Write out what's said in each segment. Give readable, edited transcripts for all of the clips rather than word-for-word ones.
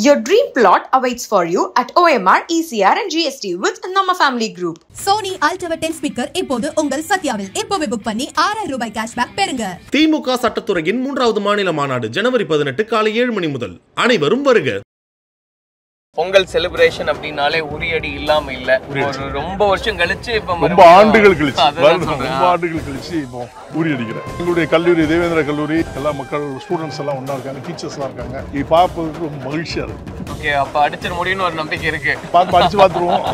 Your dream plot awaits for you at OMR, ECR and GST with Nama Family Group. Sony Altiva 10 speaker இப்போது உங்கள் சத்யாவில் இப்போவே book பண்ணி 6000 ரூபாய் cashback பெறுங்க. திமுக சட்டத்துறையின் 3வது மாநில மாநாடு ஜனவரி 18 காலை 7 மணி முதல் அனைவரும் வருக. பொங்கல் செலிப்ரேஷன் அப்படினாலே உரியடி இல்லாம இல்ல. ஒரு ரொம்ப வருஷம் கழிச்சு இப்ப ரொம்ப ஆண்டுகள் கழிச்சு இப்போ உரியடிக்கிறேன். எங்களுடைய கல்லூரி தேவேந்திர கல்லூரி எல்லா மக்கள் ஸ்டூடெண்ட்ஸ் எல்லாம் ஒண்ணா இருக்காங்க, டீச்சர்ஸ் எல்லாம் இருக்காங்க. இது பார்ப்பதற்கு ரொம்ப மகிழ்ச்சியா இருக்கு. ஓகே, அப்ப அடிச்சிட முடியும்னு ஒரு நம்பிக்கை இருக்கு. அடிச்சு பார்த்துருவோம்.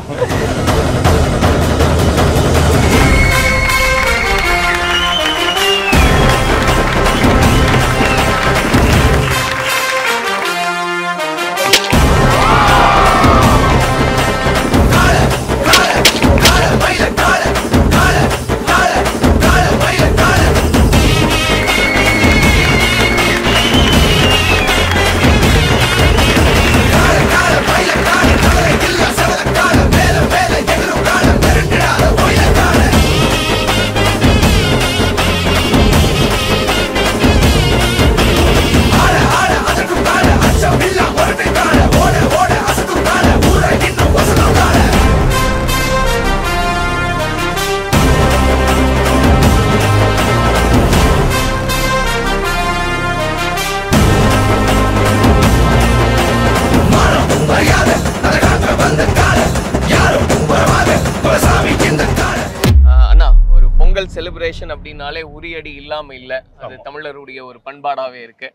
பொங்கல் செலிப்ரேஷன் அப்படினாலே உரியடி இல்லாம இல்ல. அது தமிழருடைய ஒரு பண்பாடாவே இருக்கு.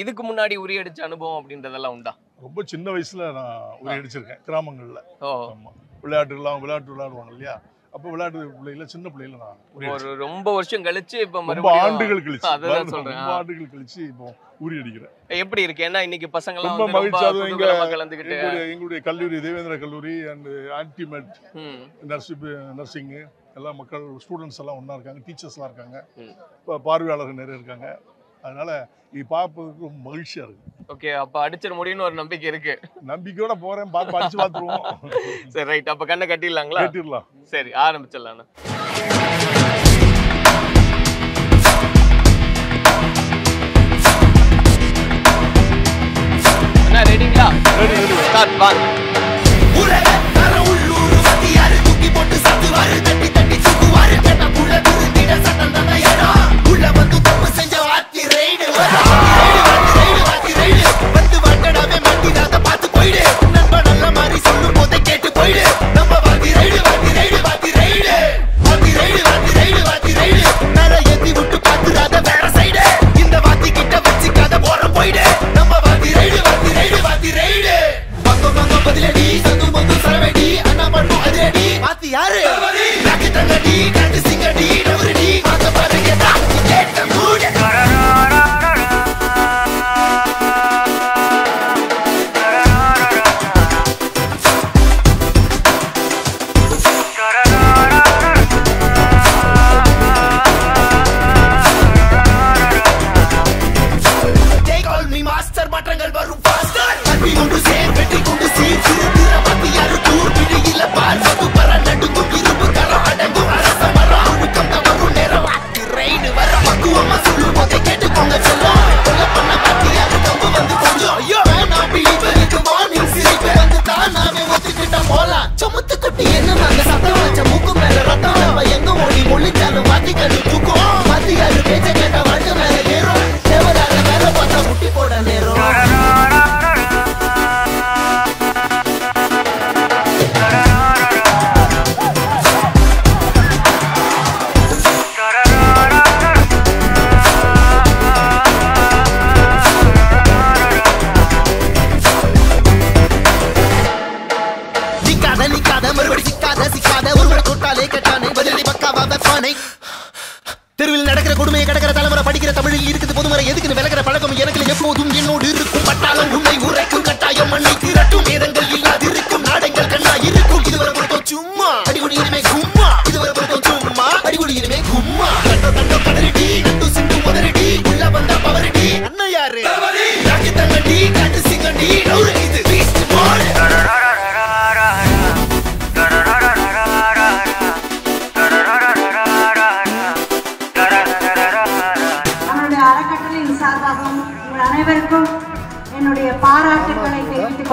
இதுக்கு முன்னாடி உரியடிச்ச அனுபவம் அப்படின்றதெல்லாம் உண்டா? ரொம்ப சின்ன வயசுல நான் உரியடிச்சிருக்கேன் கிராமங்கள்ல. விளையாட்டு விளையாடுவாங்க இல்லையா, அப்ப விளையாட்டு பிள்ளைல சின்ன பிள்ளைல நான் ஒரு ரொம்ப வருஷம் கழிச்சு இப்ப ஆண்டுகள் கழிச்சு இப்போ உரியடிக்கிறேன். எப்படி இருக்கு? ஏன்னா இன்னைக்கு பசங்க எல்லாம் ரொம்ப மகிழ்ச்சியா கலந்துக்கிட்டு எங்களுடைய கல்லூரி தேவேந்திர கல்லூரி அண்ட் ஆன்டிமெட் நர்சிங் எல்லா மக்கள் ஸ்டூடெண்ட்ஸ் எல்லாம் ஒண்ணா இருக்காங்க, டீச்சர்ஸ் எல்லாம் இருக்காங்க, பார்வையாளர்கள் நிறைய இருக்காங்க. அதனால இது பார்ப்பதற்கு ரொம்ப மகிழ்ச்சியா இருக்கு. ஓகே, அப்ப அடிச்சிட முடியும்னு ஒரு நம்பிக்கை இருக்கு. நம்பிக்கையோட போறேன், அடிச்சு பார்த்துருவோம். சரி, ரைட். அப்ப கண்ணை கட்டிடலாங்களா? கட்டிடலாம். சரி, ஆரம்பிச்சிடலாம். ரெடிங்களா? ஸ்டார்ட். ஒன்.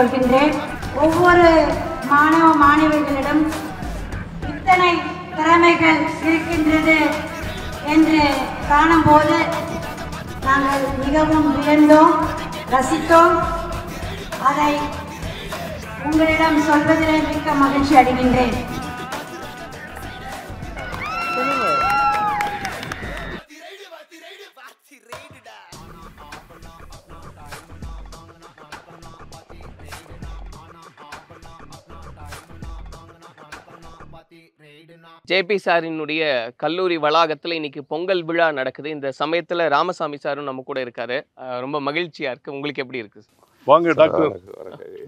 கேட்டுக்கொள்கின்றேன். ஒவ்வொரு மாணவ மாணவிகளிடம் இத்தனை திறமைகள் இருக்கின்றது என்று காணும்போது நாங்கள் மிகவும் வியந்தோம், ரசித்தோம். அதை உங்களிடம் சொல்வதிலே மிக்க மகிழ்ச்சி அடைகின்றேன். ஜேபி சாரினுடைய கல்லூரி வளாகத்துல இன்னைக்கு பொங்கல் விழா நடக்குது. இந்த சமயத்துல ராமசாமி சாரும் நம்ம கூட இருக்காரு. ரொம்ப மகிழ்ச்சியா இருக்கு. உங்களுக்கு எப்படி இருக்கு? வாங்க டாக்டர்.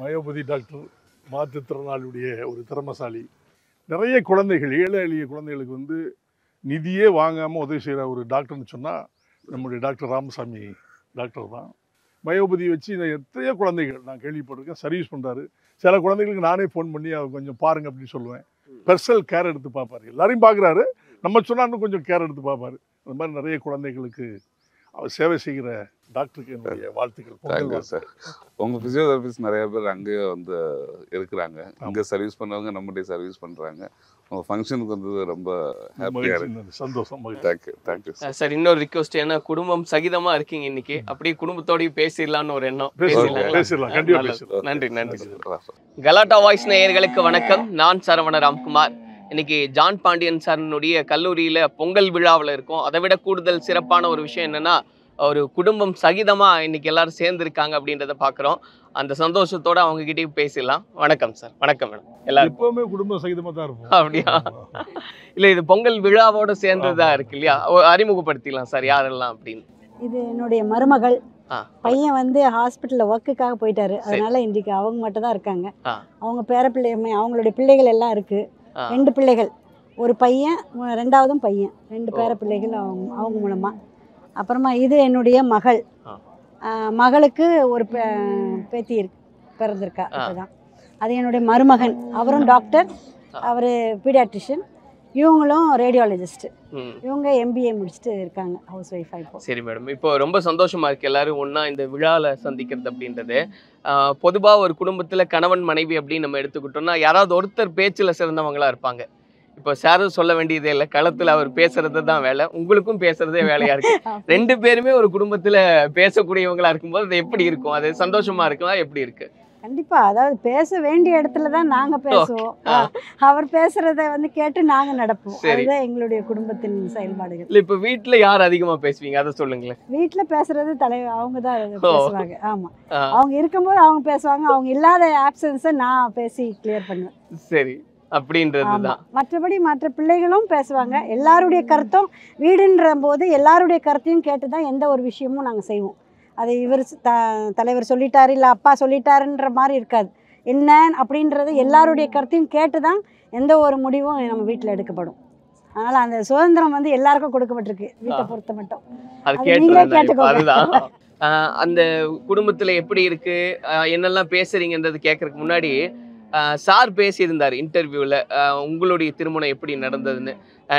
மயோபதி டாக்டர் மாற்றுத்திறனாளியுடைய ஒரு திறமசாலி. நிறைய குழந்தைகள், ஏழை எளிய குழந்தைகளுக்கு வந்து நிதியே வாங்காமல் உதவி செய்கிற ஒரு டாக்டர்னு சொன்னால் நம்முடைய டாக்டர் ராமசாமி டாக்டர் தான். மயோபதி வச்சு இந்த எத்தனையோ குழந்தைகள் நான் கேள்விப்பட்டிருக்கேன், சர்வீஸ் பண்ணுறாரு. சில குழந்தைகளுக்கு நானே ஃபோன் பண்ணி அவங்க கொஞ்சம் பாருங்க அப்படின்னு சொல்லுவேன். பர்சனல் கேர் எடுத்து பார்ப்பாரு. எல்லாரையும் பார்க்குறாரு, நம்ம சொன்னா இன்னும் கொஞ்சம் கேர் எடுத்து பார்ப்பாரு. அந்த மாதிரி நிறைய குழந்தைகளுக்கு அவர் சேவை செய்கிற டாக்டருக்கு என்னுடைய வாழ்த்துக்கள். Thank you sir. உங்கள் ஃபிசியோதெரபிஸ்ட் நிறைய பேர் அங்கேயே வந்து இருக்கிறாங்க. அங்கே சர்வீஸ் பண்ணுறவங்க நம்மகிட்டே சர்வீஸ் பண்ணுறாங்க. உங்கள் ஃபங்க்ஷனுக்கு வந்து ரொம்ப ஹாப்பியாக இருக்கு, சந்தோஷம். Thank you sir. இன்னொரு ரிக்வெஸ்ட், ஏன்னா குடும்பம் சகிதமாக இருக்கீங்க இன்னைக்கு, அப்படியே குடும்பத்தோடய பேசிடலான்னு ஒரு எண்ணம். பேசலாம், கண்டிப்பாக பேசலாம். நன்றி நன்றி. கலாட்டா வாய்ஸ் நேயர்களுக்கு வணக்கம். நான் சரவண ராம்குமார். இன்னைக்கு ஜான் பாண்டியன் சாரினுடைய கல்லூரியில பொங்கல் விழாவில் இருக்கும். அதை விட கூடுதல் சிறப்பான ஒரு விஷயம் என்னன்னா, ஒரு குடும்பம் சகிதமா இன்னைக்கு எல்லாரும் சேர்ந்து இருக்காங்க அப்படின்றத பாக்குறோம். அந்த சந்தோஷத்தோட அவங்க கிட்டயும் பேசலாம். வணக்கம் சார். வணக்கம் மேடம். எல்லாரும் எப்பவுமே குடும்பம் சகிதமா தான் இருக்கும். அப்படியா? இல்ல, இது பொங்கல் விழாவோட சேர்ந்ததா இருக்கு இல்லையா? அறிமுகப்படுத்திடலாம் சார் யாரெல்லாம் அப்படின்னு. இது என்னுடைய மருமகள். பையன் வந்து ஹாஸ்பிட்டல்ல ஒர்க்குக்காக போயிட்டாரு. அதனால இன்றைக்கு அவங்க மட்டும் தான் இருக்காங்க. அவங்க பேரப்பிள்ளை, அவங்களுடைய பிள்ளைகள் எல்லாம் இருக்கு. 2 பிள்ளைகள், ஒரு பையன், 2ஆவதும் பையன், 2 பேர பிள்ளைகள் அவங்க மூலமா. அப்புறமா இது என்னுடைய மகள். மகளுக்கு ஒரு பேத்தி பிறந்திருக்கா இப்போதான். அது என்னுடைய மருமகன். அவரும் டாக்டர், அவர் பீடியாட்ரிஷியன். இவங்களும் ரேடியாலஜிஸ்ட். இவங்க MBA முடிச்சுட்டு இருக்காங்க, ஹவுஸ் ஒய்ஃபா இப்போ. சரி மேடம், இப்போ ரொம்ப சந்தோஷமா இருக்கு எல்லாரும் ஒன்னா இந்த விழாவில் சந்திக்கிறது அப்படின்றது. பொதுவாக ஒரு குடும்பத்தில் கணவன் மனைவி அப்படின்னு நம்ம எடுத்துக்கிட்டோம்னா யாராவது ஒருத்தர் பேச்சில் சிறந்தவங்களா இருப்பாங்க. இப்போ சாரும் சொல்ல வேண்டியதே இல்லை, களத்தில் அவர் பேசுறது தான் வேலை, உங்களுக்கும் பேசுறதே வேலையா இருக்கு. 2 பேருமே ஒரு குடும்பத்தில் பேசக்கூடியவங்களா இருக்கும்போது அது எப்படி இருக்கும்? அது சந்தோஷமா இருக்குமா? எப்படி இருக்கு? கண்டிப்பா, அதாவது பேச வேண்டிய இடத்துல தான் நாங்க பேசுவோம். அவர் பேசுறத வந்து கேட்டு நாங்க நடப்போம். அதுதான் எங்களுடைய குடும்பத்தின் செயல்பாடுகள். இல்ல, இப்ப வீட்டுல யார் அதிகமா பேசுவீங்க அதை சொல்லுங்களேன். வீட்டுல பேசுறது தலைவர் அவங்க தான் பேசுவாங்க. ஆமா, அவங்க இருக்கும்போது அவங்க பேசுவாங்க, அவங்க இல்லாத ஆப்சன்ஸை நான் பேசி கிளியர் பண்ணுவேன். சரி, அப்படின்றதுதான். மற்றபடி மற்ற பிள்ளைகளும் பேசுவாங்க. எல்லாருடைய கருத்தும், வீடுன்ற போது எல்லாருடைய கருத்தையும் கேட்டுதான் எந்த ஒரு விஷயமும் நாங்க செய்வோம். அது இவர் தலைவர் சொல்லிட்டாரு, இல்லை அப்பா சொல்லிட்டாருன்ற மாதிரி இருக்காது. என்ன அப்படின்றது எல்லாருடைய கருத்தையும் கேட்டு தான் எந்த ஒரு முடிவும் நம்ம வீட்டில் எடுக்கப்படும். அதனால் அந்த சுதந்திரம் வந்து எல்லாருக்கும் கொடுக்கப்பட்டிருக்கு, வீட்டை பொறுத்த மட்டும். அதுதான் அந்த குடும்பத்தில் எப்படி இருக்கு, என்னெல்லாம் பேசுறீங்கன்றது கேட்கறதுக்கு முன்னாடி சார் பேசியிருந்தார் இன்டர்வியூவில், உங்களுடைய திருமணம் எப்படி நடந்ததுன்னு.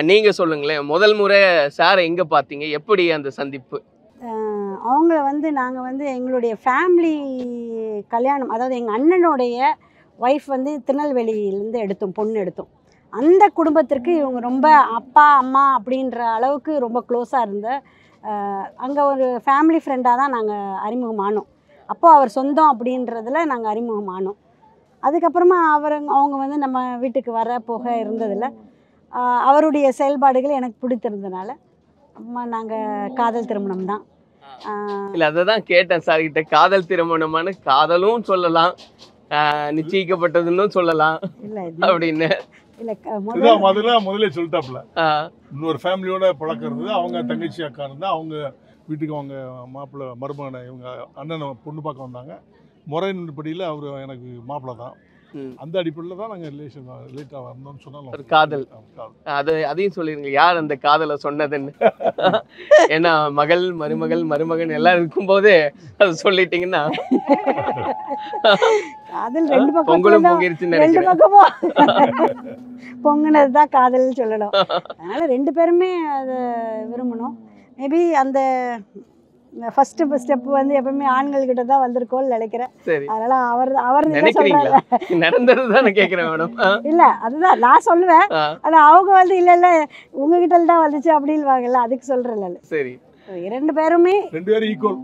நீங்கள் சொல்லுங்களேன், முதல் முறை சாரை எங்கே பார்த்தீங்க, எப்படி அந்த சந்திப்பு? அவங்கள வந்து நாங்கள் வந்து எங்களுடைய ஃபேமிலி கல்யாணம், அதாவது எங்கள் அண்ணனுடைய ஒய்ஃப் வந்து திருநெல்வேலியிலேருந்து எடுத்தோம், பொண்ணு எடுத்தோம். அந்த குடும்பத்திற்கு இவங்க ரொம்ப அப்பா அம்மா அப்படின்ற அளவுக்கு ரொம்ப க்ளோஸாக இருந்த, அங்கே ஒரு ஃபேமிலி ஃப்ரெண்டாக தான் நாங்கள் அறிமுகமானோம். அப்போது அவர் சொந்தம் அப்படின்றதில் நாங்கள் அறிமுகமானோம். அதுக்கப்புறமா அவங்க வந்து நம்ம வீட்டுக்கு வர போக இருந்ததில் அவருடைய செயல்பாடுகள் எனக்கு பிடித்திருந்தனால நாங்கள் காதல் திருமணம் தான். இல்லை, அதை தான் கேட்டேன் சார் கிட்ட. காதல் திருமணமான, காதலும் சொல்லலாம், நிச்சயிக்கப்பட்டதுன்னு சொல்லலாம் அப்படின்னு. முதல்ல சொல்லிட்டாப்ல, இன்னொரு ஃபேமிலியோட பழக்கம் இருந்தது. அவங்க தங்கச்சி அக்கா இருந்தா அவங்க வீட்டுக்கு அவங்க மாப்பிள்ளை மருமகனை இவங்க அண்ணனை பொண்ணு பார்க்க வந்தாங்க. முறையின்படியில் அவர் எனக்கு மாப்பிள்ளை தான். அந்த அடிப்படையில் தான் நாங்கள் ரிலேட்டாக வந்தோம்னு சொன்னாலும் காதல். அதையும் சொல்லிருங்க, யார் அந்த காதலை சொன்னதுன்னு. ஏன்னா மகள் மருமகள் மருமகன் எல்லாம் இருக்கும்போது அது சொல்லிட்டீங்கன்னா காதல் 2 பக்கம் பொங்கலும் பொங்கிருச்சுன்னு நினைக்கிறேன். பொங்குனது தான் காதல் சொல்லணும். அதனால 2 பேருமே அதை விரும்பணும். மேபி அந்த ஃபர்ஸ்ட் ஸ்டெப் வந்து எப்பவுமே ஆண்கள்கிட்ட தான் வந்திருக்கோம்னு நினைக்கிறேன். சரி அதனால அவர் நினைக்கிறீங்களா? நடந்ததுதான் நான் கேக்குறேன் மேடம். இல்லை அதுதான் நான் சொல்லுவேன். ஆனால் அவங்க வந்து இல்லை இல்லை உங்ககிட்ட தான் வந்துச்சு அப்படின்வாங்கல்ல, அதுக்கு சொல்கிறேன். சரி 2 பேருமே ஈக்குவல்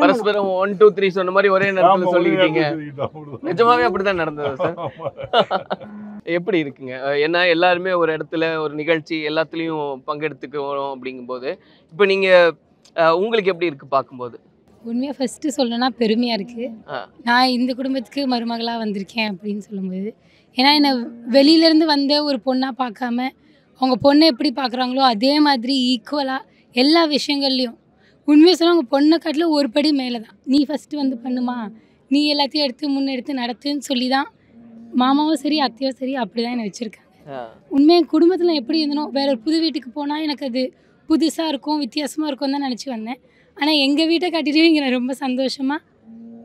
பரஸ்பரம் 1 2 3 சொன்ன மாதிரி ஒரே நேரத்துல சொல்லிட்டீங்க. நிஜமாவே அப்படிதான் நடந்தது சார். எப்படி இருக்குங்க? ஏன்னா எல்லாருமே ஒரு இடத்துல ஒரு நிகழ்ச்சி எல்லாத்துலயும் பங்கெடுத்துக்கிறோம் அப்படிங்கும்போது இப்போ நீங்க உங்களுக்கு எப்படி இருக்கு பார்க்கும்போது? உண்மையாக ஃபஸ்ட்டு சொல்லணும்னா பெருமையாக இருக்குது. நான் இந்த குடும்பத்துக்கு மருமகளாக வந்திருக்கேன் அப்படின்னு சொல்லும்போது, ஏன்னா என்னை வெளியிலேருந்து வந்த ஒரு பொண்ணாக பார்க்காம அவங்க பொண்ணை எப்படி பார்க்குறாங்களோ அதே மாதிரி ஈக்குவலாக எல்லா விஷயங்கள்லையும் உண்மையாக சொல்ல அவங்க பொண்ணை காட்டில் ஒரு படி மேலே தான். நீ ஃபஸ்ட்டு வந்து பண்ணுமா, நீ எல்லாத்தையும் எடுத்து முன்னெடுத்து நடத்துன்னு சொல்லி தான் மாமாவும் சரி அத்தையும் சரி அப்படி தான் என்னை வச்சுருக்காங்க. உண்மையாக என் குடும்பத்தில் எப்படி இருந்தனோ வேற ஒரு புது வீட்டுக்கு போனால் எனக்கு அது புதுசாக இருக்கும் வித்தியாசமாக இருக்கும் தான் நினச்சி வந்தேன். ஆனால் எங்கள் வீட்டை காட்டிட்டு இங்கே நான் ரொம்ப சந்தோஷமாக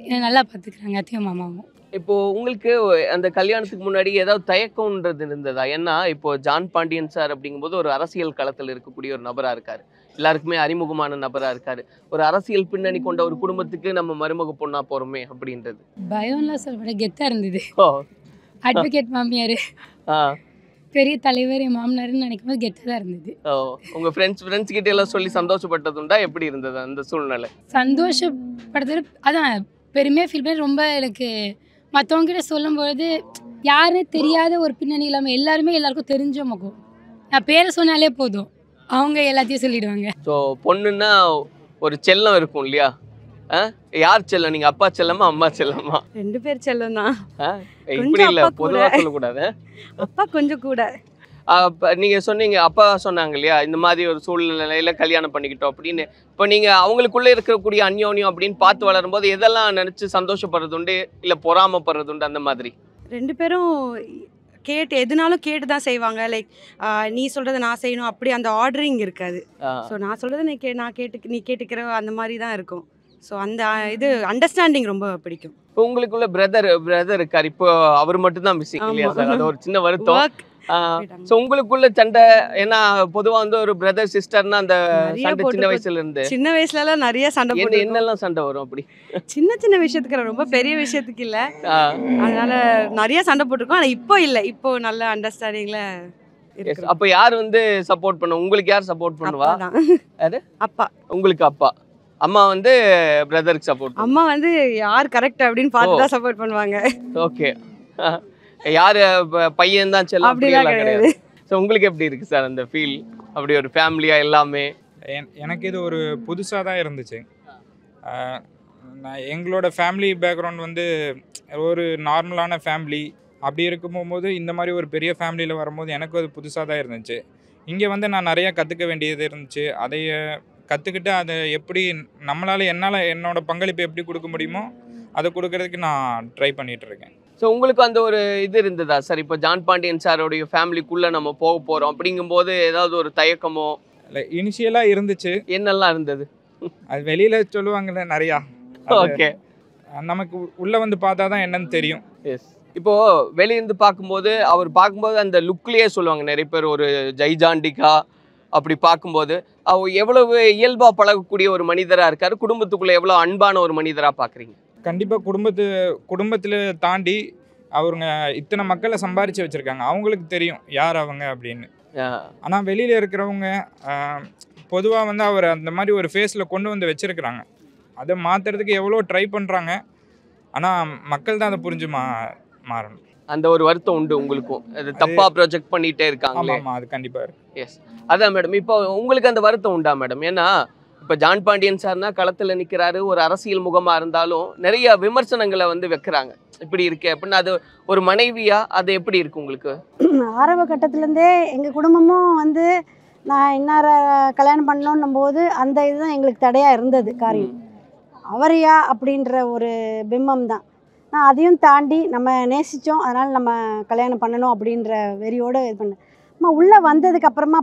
என்னை நல்லா பார்த்துக்குறாங்க அத்தையும் மாமாவும். இப்போது உங்களுக்கு அந்த கல்யாணத்துக்கு முன்னாடி ஏதாவது தயக்கம்ன்றது இருந்ததா? ஏன்னா இப்போது ஜான் பாண்டியன் சார் அப்படிங்கும்போது ஒரு அரசியல் களத்தில் இருக்கக்கூடிய ஒரு நபராக இருக்கார், எல்லாருக்குமே அறிமுகமான நபராக இருக்கார். ஒரு அரசியல் பின்னணி கொண்ட ஒரு குடும்பத்துக்கு நம்ம மருமக பொண்ணாக போகிறோமே அப்படின்றது பயம்லாம் சொல்ல கெத்தாக இருந்தது. அட்வொகேட் மாமியார் பெரிய தலைவர் என் மாமனார்னு நினைக்கும் போது கெத்தாக தான் இருந்தது. உங்கள் ஃப்ரெண்ட்ஸ் கிட்ட எல்லாம் சொல்லி சந்தோஷப்பட்டதுண்டா? எப்படி இருந்தது அந்த சூழ்நிலை? சந்தோஷப்படுறது அதான் பெருமையாக ஃபீல் பண்ணி ரொம்ப எனக்கு மற்றவங்ககிட்ட சொல்லும்பொழுது யாருன்னே தெரியாத ஒரு பின்னணி இல்லாமல் எல்லாருமே எல்லாருக்கும் தெரிஞ்ச முகம். நான் பேரை சொன்னாலே போதும் அவங்க எல்லாத்தையும் சொல்லிடுவாங்க. ஸோ பொண்ணுன்னா ஒரு செல்லம் இருக்கும் இல்லையா? யார் செல்லம்? நீங்கள் அப்பா செல்லமா அம்மா செல்லமா? 2 பேர் செல்லம் தான். இப்படி இல்லை பொதுவாக சொல்லக்கூடாது. அப்பா கொஞ்சம் கூட. நீங்கள் சொன்னீங்க அப்பா சொன்னாங்க இல்லையா இந்த மாதிரி ஒரு சூழ்நிலையில் கல்யாணம் பண்ணிக்கிட்டோம் அப்படின்னு. இப்போ நீங்கள் அவங்களுக்குள்ளே இருக்கக்கூடிய அந்யோன்யம் அப்படின்னு பார்த்து வளரும்போது எதெல்லாம் நினச்சி சந்தோஷப்படுறது உண்டு, இல்லை பொறாமப்படுறது உண்டு அந்த மாதிரி? 2 பேரும் எதுனாலும் கேட்டு தான் செய்வாங்க. லைக் நீ சொல்கிறத நான் செய்யணும் அப்படி அந்த ஆர்டரிங் இருக்காது. ஸோ நான் சொல்கிறத நீ கேட்டுக்கிற அந்த மாதிரி தான் இருக்கும். ஸோ அந்த இது அண்டர்ஸ்டாண்டிங் ரொம்ப பிடிக்கும். இப்போ உங்களுக்குள்ள பிரதர் இருக்கார், இப்போ அவர் மட்டும் தான் மிஸ்ஸிங் இல்லையா சார்? அது ஒரு சின்ன வருத்தம். ஸோ உங்களுக்குள்ள சண்டை ஏன்னா பொதுவாக வந்து ஒரு பிரதர் சிஸ்டர்னா அந்த சண்டை சின்ன வயசுலலாம் நிறைய சண்டை போட்டு என்னெல்லாம் சண்டை வரும் அப்படி? சின்ன விஷயத்துக்கு ரொம்ப பெரிய விஷயத்துக்கு இல்லை, அதனால நிறைய சண்டை போட்டிருக்கோம். ஆனால் இப்போ இல்லை, இப்போ நல்ல அண்டர்ஸ்டாண்டிங்ல. அப்போ யார் வந்து சப்போர்ட் பண்ணுவா? உங்களுக்கு யார் சப்போர்ட் பண்ணுவா? அப்பா. உங்களுக்கு அப்பா. அம்மா வந்து பிரதருக்கு சப்போர்ட். அம்மா வந்து யார் கரெக்ட் அப்படின்னு பார்த்து தான் சப்போர்ட் பண்ணுவாங்க. ஓகே. யாரு பையன் தான் செல்லம் அப்படிலாம் கிடையாது. ஸோ உங்களுக்கு எப்படி இருக்கு சார் அந்த ஃபீல்? அப்படி ஒரு ஃபேமிலியா எல்லாமே? எனக்கு இது ஒரு புதுசாக தான் இருந்துச்சு. நான் எங்களோட ஃபேமிலி பேக்ரவுண்ட் வந்து ஒரு நார்மலான ஃபேமிலி. அப்படி இருக்கும்போது இந்த மாதிரி ஒரு பெரிய ஃபேமிலியில் வரும்போது எனக்கு அது புதுசாக தான் இருந்துச்சு. இங்கே வந்து நான் நிறையா கற்றுக்க வேண்டியது இருந்துச்சு. அதை கற்றுக்கிட்டு அதை எப்படி என்னால் என்னோடய பங்களிப்பு எப்படி கொடுக்க முடியுமோ அதை கொடுக்கறதுக்கு நான் ட்ரை பண்ணிகிட்ருக்கேன். ஸோ உங்களுக்கு அந்த ஒரு இது இருந்ததா சார்? இப்போ ஜான் பாண்டியன் சாரோடைய ஃபேமிலிக்குள்ளே நம்ம போக போகிறோம் அப்படிங்கும்போது ஏதாவது ஒரு தயக்கமோ? இல்லை, இனிஷியலாக இருந்துச்சு. என்னெல்லாம் இருந்தது? அது வெளியில் சொல்லுவாங்கள்ல நிறையா. ஓகே. நமக்கு உள்ளே வந்து பார்த்தா தான் என்னன்னு தெரியும். எஸ். இப்போது வெளியிருந்து பார்க்கும்போது அந்த லுக்லேயே சொல்லுவாங்க நிறைய பேர், ஒரு ஜெய்ஜாண்டிகா அப்படி பார்க்கும்போது அவர் எவ்வளவு இயல்பாக பழகக்கூடிய ஒரு மனிதராக இருக்கார், குடும்பத்துக்குள்ளே எவ்வளோ அன்பான ஒரு மனிதராக பார்க்குறீங்க? கண்டிப்பாக குடும்பத்தில் தாண்டி அவருங்க இத்தனை மக்களை சம்பாரித்து வச்சுருக்காங்க, அவங்களுக்கு தெரியும் யார் அவங்க அப்படின்னு. ஆனால் வெளியில் இருக்கிறவங்க பொதுவாக வந்து அவர் அந்த மாதிரி ஒரு ஃபேஸில் கொண்டு வந்து வச்சுருக்குறாங்க. அதை மாற்றுறதுக்கு எவ்வளோ ட்ரை பண்ணுறாங்க, ஆனால் மக்கள் தான் அதை புரிஞ்சு மாறணும். அந்த ஒரு வருத்தம் உண்டு உங்களுக்கும், அது தப்பாக ப்ரொஜெக்ட் பண்ணிகிட்டே இருக்காங்க. ஆமாம், அது கண்டிப்பாக இருக்கு. எஸ், அதான் மேடம். இப்போ உங்களுக்கு அந்த வருத்தம் உண்டா மேடம்? ஏன்னா இப்போ ஜான் பாண்டியன் சார்னா களத்தில் நிற்கிறாரு, ஒரு அரசியல் முகமாக இருந்தாலும் நிறைய விமர்சனங்களை வந்து வைக்கிறாங்க, இப்படி இருக்கே அப்படின்னு. அது ஒரு மனைவியா அது எப்படி இருக்கு உங்களுக்கு? ஆரம்ப கட்டத்துலேருந்தே எங்கள் குடும்பமும் வந்து நான் இன்னார கல்யாணம் பண்ணணும் போது அந்த இதுதான் எங்களுக்கு தடையாக இருந்தது காரியம். அவரையா அப்படின்ற ஒரு பிம்பம் தான். நான் அதையும் தாண்டி நம்ம நேசித்தோம், அதனால் நம்ம கல்யாணம் பண்ணணும் அப்படின்ற வெறியோடு இது பண்ணேன். உள்ளே வந்ததுக்கப்புறமா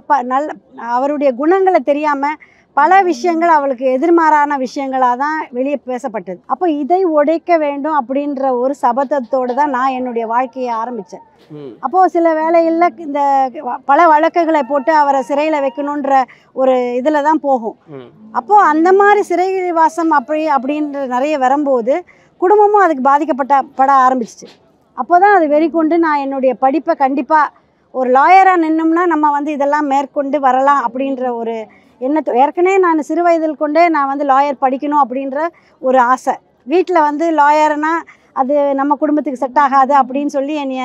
அவருடைய குணங்களை தெரியாமல் பல விஷயங்கள் அவளுக்கு எதிர்மாறான விஷயங்களாக தான் வெளியே பேசப்பட்டது. அப்போ இதை உடைக்க வேண்டும் அப்படின்ற ஒரு சபதத்தோடு தான் நான் என்னுடைய வாழ்க்கையை ஆரம்பித்தேன். அப்போது சில வேளைகளில் இந்த பல வழக்குகளை போட்டு அவரை சிறையில் வைக்கணுன்ற ஒரு இதில் தான் போகும். அப்போது அந்த மாதிரி சிறைவாசம் அப்படின்ற நிறைய வரும்போது குடும்பமும் அதுக்கு பட ஆரம்பிச்சிச்சு. அப்போ தான் அது வெறிக்கொண்டு நான் என்னுடைய படிப்பை கண்டிப்பாக ஒரு லாயராக நின்னோம்னா நம்ம இதெல்லாம் மேற்கொண்டு வரலாம் அப்படின்ற ஒரு எண்ணத்தை ஏற்கனவே நான் சிறு வயதில் கொண்டே நான் லாயர் படிக்கணும் அப்படின்ற ஒரு ஆசை. வீட்டில் லாயர்னா அது நம்ம குடும்பத்துக்கு செட் ஆகாது அப்படின்னு சொல்லி என்னைய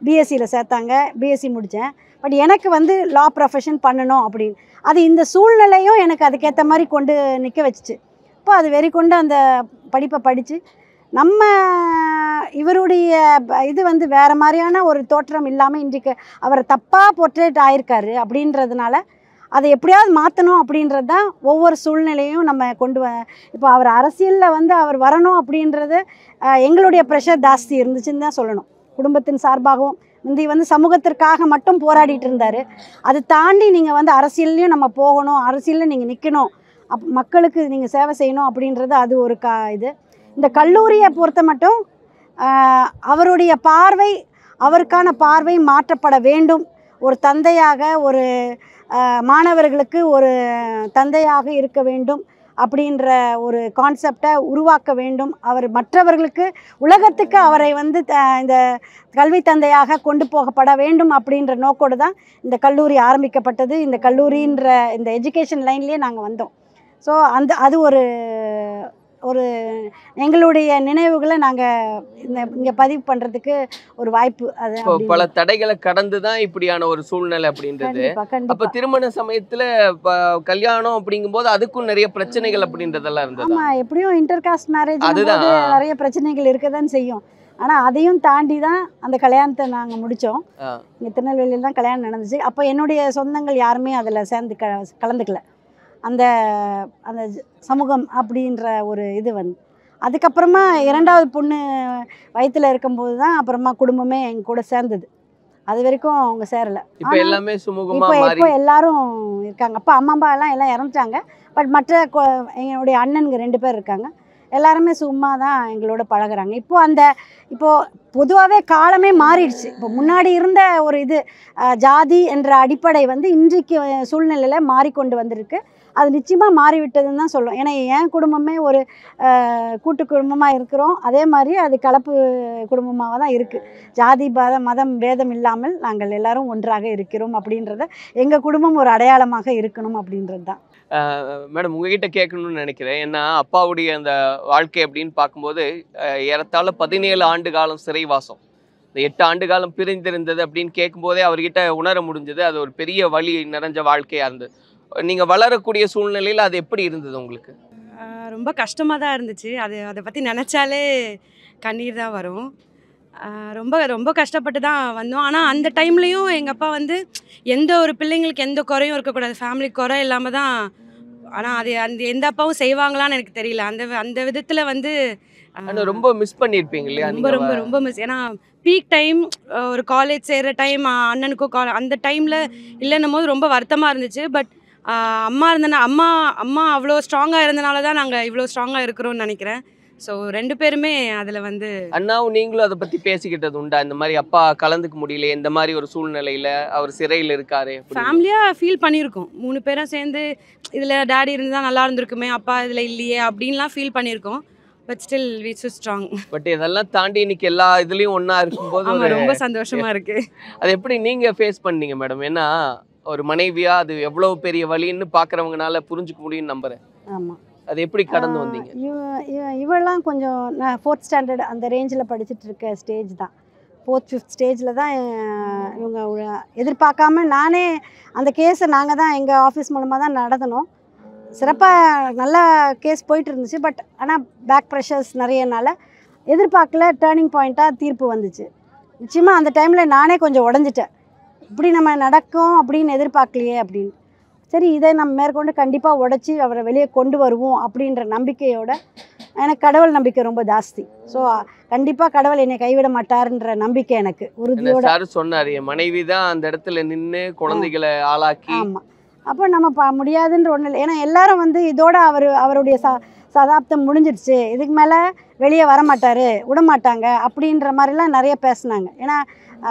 பிஎஸ்சியில் சேர்த்தாங்க. பிஎஸ்சி முடித்தேன். பட் எனக்கு லா ப்ரொஃபஷன் பண்ணணும் அப்படின்னு அது இந்த சூழ்நிலையும் எனக்கு அதுக்கேற்ற மாதிரி கொண்டு நிற்க வச்சிச்சு. இப்போ அது வெறிக்கொண்டு அந்த படிப்பை படித்து நம்ம இவருடைய இது வேறு மாதிரியான ஒரு தோற்றம் இல்லாமல் இன்றைக்கு அவர் தப்பாக போர்ட்ரேட் ஆகிருக்காரு அப்படின்றதுனால அதை எப்படியாவது மாற்றணும் அப்படின்றது தான் ஒவ்வொரு சூழ்நிலையும் நம்ம இப்போ அவர் அரசியலில் அவர் வரணும் அப்படின்றது எங்களுடைய ப்ரெஷர் ஜாஸ்தி இருந்துச்சுன்னு தான் சொல்லணும். குடும்பத்தின் சார்பாகவும் முந்தி சமூகத்திற்காக மட்டும் போராடிட்டு இருந்தார். அதை தாண்டி நீங்கள் அரசியல்லையும் நம்ம போகணும், அரசியலில் நீங்கள் நிற்கணும், மக்களுக்கு நீங்கள் சேவை செய்யணும் அப்படின்றது அது ஒரு இது. இந்த கல்லூரியை பொறுத்த மட்டும் அவருடைய பார்வை, அவருக்கான பார்வை மாற்றப்பட வேண்டும். ஒரு தந்தையாக, ஒரு மாணவர்களுக்கு ஒரு தந்தையாக இருக்க வேண்டும் அப்படின்ற ஒரு கான்செப்டை உருவாக்க வேண்டும். அவர் மற்றவர்களுக்கு உலகத்துக்கு அவரை இந்த கல்வி தந்தையாக கொண்டு போகப்பட வேண்டும் அப்படின்ற நோக்கோடு தான் இந்த கல்லூரி ஆரம்பிக்கப்பட்டது. இந்த கல்லூரின்ற இந்த எஜுகேஷன் லைன்லேயே நாங்கள் வந்தோம். ஸோ அது ஒரு எங்களுடைய நினைவுகளை நாங்கள் இங்கே பதிவு பண்ணுறதுக்கு ஒரு வாய்ப்பு. அது பல தடைகளை கடந்து தான் இப்படியான ஒரு சூழ்நிலை அப்படின்றது. அப்போ திருமண சமயத்தில் கல்யாணம் அப்படிங்கும்போது அதுக்கும் நிறைய பிரச்சனைகள் அப்படின்றதெல்லாம் இருந்தது. ஆமாம், எப்படியும் இன்டர்காஸ்ட் மேரேஜ் அதுதான் நிறைய பிரச்சனைகள் இருக்க தான் செய்யும். ஆனால் அதையும் தாண்டி தான் அந்த கல்யாணத்தை நாங்கள் முடித்தோம். இங்கே திருநெல்வேலியில் தான் கல்யாணம் நடந்துச்சு. அப்போ என்னுடைய சொந்தங்கள் யாருமே அதில் சேர்ந்து கலந்துக்கல. அந்த அந்த சமூகம் அப்படின்ற ஒரு இது அதுக்கப்புறமா இரண்டாவது பொண்ணு வயிற்றில் இருக்கும்போது தான் அப்புறமா குடும்பமே எங்கள் கூட சேர்ந்தது. அது வரைக்கும் அவங்க சேரலை. இப்போ எல்லாமே இப்போ எல்லாரும் இருக்காங்க. அப்பா அம்மா எல்லாம் இறந்துட்டாங்க. பட் மற்ற என்னுடைய அண்ணனுங்க 2 பேர் இருக்காங்க. எல்லாருமே சும்மா தான் எங்களோட பழகுறாங்க. இப்போது பொதுவாகவே காலமே மாறிடுச்சு. இப்போ முன்னாடி இருந்த ஒரு இது ஜாதி என்ற அடிப்படை இன்றைக்கு சூழ்நிலையில் மாறிக்கொண்டு வந்திருக்கு. அது நிச்சயமாக மாறிவிட்டதுன்னு தான் சொல்லும். ஏன்னா என் குடும்பமே ஒரு கூட்டு குடும்பமாக இருக்கிறோம். அதே மாதிரி அது கலப்பு குடும்பமாக தான் இருக்குது. ஜாதி மதம் பேதம் இல்லாமல் நாங்கள் எல்லாரும் ஒன்றாக இருக்கிறோம் அப்படின்றத எங்கள் குடும்பம் ஒரு அடையாளமாக இருக்கணும் அப்படின்றது தான். மேடம், உங்ககிட்ட கேட்கணும்னு நினைக்கிறேன். ஏன்னா அப்பாவுடைய அந்த வாழ்க்கை அப்படின்னு பார்க்கும்போது ஏறத்தாழ 17 ஆண்டு காலம் சிறைவாசம், இந்த 8 ஆண்டு காலம் பிரிந்திருந்தது அப்படின்னு கேட்கும்போதே அவர்கிட்ட உணர முடிஞ்சது. அது ஒரு பெரிய வலி நிறைஞ்ச வாழ்க்கையாக இருந்தது. நீங்கள் வளரக்கூடிய சூழ்நிலையில் அது எப்படி இருந்தது உங்களுக்கு? ரொம்ப கஷ்டமாக தான் இருந்துச்சு. அதை பற்றி நினச்சாலே கண்ணீர் தான் வரும். ரொம்ப ரொம்ப கஷ்டப்பட்டு தான் வந்தோம். ஆனால் அந்த டைம்லேயும் எங்கள் அப்பா எந்த ஒரு பிள்ளைங்களுக்கு எந்த குறையும் இருக்கக்கூடாது, ஃபேமிலி குறை இல்லாமல் தான். ஆனால் அது எந்த அப்பாவும் செய்வாங்களான்னு எனக்கு தெரியல. அந்த விதத்தில் ரொம்ப மிஸ் பண்ணியிருப்பீங்க இல்லையா? ரொம்ப ரொம்ப ரொம்ப மிஸ். ஏன்னா பீக் டைம், ஒரு காலேஜ் சேர்கிற டைம், அண்ணனுக்கும் அந்த டைமில் இல்லைன்னும் போது ரொம்ப வருத்தமாக இருந்துச்சு. பட் அம்மா அம்மா அவ்வளோ ஸ்ட்ராங்காக இருந்தனால தான் நாங்கள் இவ்வளோ ஸ்ட்ராங்காக இருக்கிறோம்னு நினைக்கிறேன். ஸோ 2 பேருமே அதில் அண்ணாவும் நீங்களும் அதை பற்றி பேசிக்கிட்டது உண்டா? இந்த மாதிரி அப்பா கலந்துக்க முடியல, இந்த மாதிரி ஒரு சூழ்நிலையில் அவர் சிறையில் இருக்காரு, ஃபேமிலியாக ஃபீல் பண்ணியிருக்கோம். 3 பேரும் சேர்ந்து இதில் டேடி இருந்தால் நல்லா இருந்திருக்குமே, அப்பா இதில் இல்லையே அப்படின்லாம் ஃபீல் பண்ணியிருக்கோம். But still we so strong. But இதெல்லாம் தாண்டி இன்னைக்கு எல்லா இதுலேயும் ஒன்றா இருக்கும்போது ரொம்ப சந்தோஷமாக இருக்குது. அது எப்படி நீங்கள் ஃபேஸ் பண்ணீங்க மேடம்? ஏன்னா ஒரு மனைவியா அது எவ்வளோ பெரிய வலின்னு பார்க்குறவங்கனால புரிஞ்சுக்க முடியும்னு நம்புகிறேன். ஆமாம். அது எப்படி கடந்து வந்தீங்க? இவெல்லாம் கொஞ்சம் நான் 4th ஸ்டாண்டர்ட் அந்த ரேஞ்சில் படிச்சுட்டு இருக்க ஸ்டேஜ் தான். 4th 5th ஸ்டேஜில் தான் இவங்க எதிர்பார்க்காம நானே அந்த கேஸை நாங்கள் தான் எங்கள் ஆஃபீஸ் மூலமாக தான் நடத்தினோம். சிறப்பாக நல்லா கேஸ் போயிட்டு இருந்துச்சு. பட் ஆனால் பேக் ப்ரெஷர்ஸ் நிறையனால எதிர்பார்க்கல டேர்னிங் பாயிண்ட்டாக தீர்ப்பு வந்துச்சு. நிச்சயமாக அந்த டைமில் நானே கொஞ்சம் உடஞ்சிட்டேன். இப்படி நம்ம நடக்கும் அப்படின்னு எதிர்பார்க்கலையே அப்படின்னு. சரி, இதை நம்ம மேற்கொண்டு கண்டிப்பாக உடச்சி அவரை வெளியே கொண்டு வருவோம் அப்படின்ற நம்பிக்கையோட, எனக்கு கடவுள் நம்பிக்கை ரொம்ப ஜாஸ்தி. ஸோ கண்டிப்பாக கடவுள் என்னை கைவிட மாட்டாருன்ற நம்பிக்கை எனக்கு உறுதியோட. சார் சொன்னார், என் மனைவி தான் அந்த இடத்துல நின்று குழந்தைகளை ஆளாக்கி. ஆமாம், அப்போ நம்ம முடியாதுன்ற ஒன்றும் இல்லை. ஏன்னா எல்லாரும் வந்து இதோட அவருடைய சதாப்தம் முடிஞ்சிடுச்சு, இதுக்கு மேலே வெளியே வரமாட்டார், விடமாட்டாங்க அப்படின்ற மாதிரிலாம் நிறைய பேசுனாங்க. ஏன்னா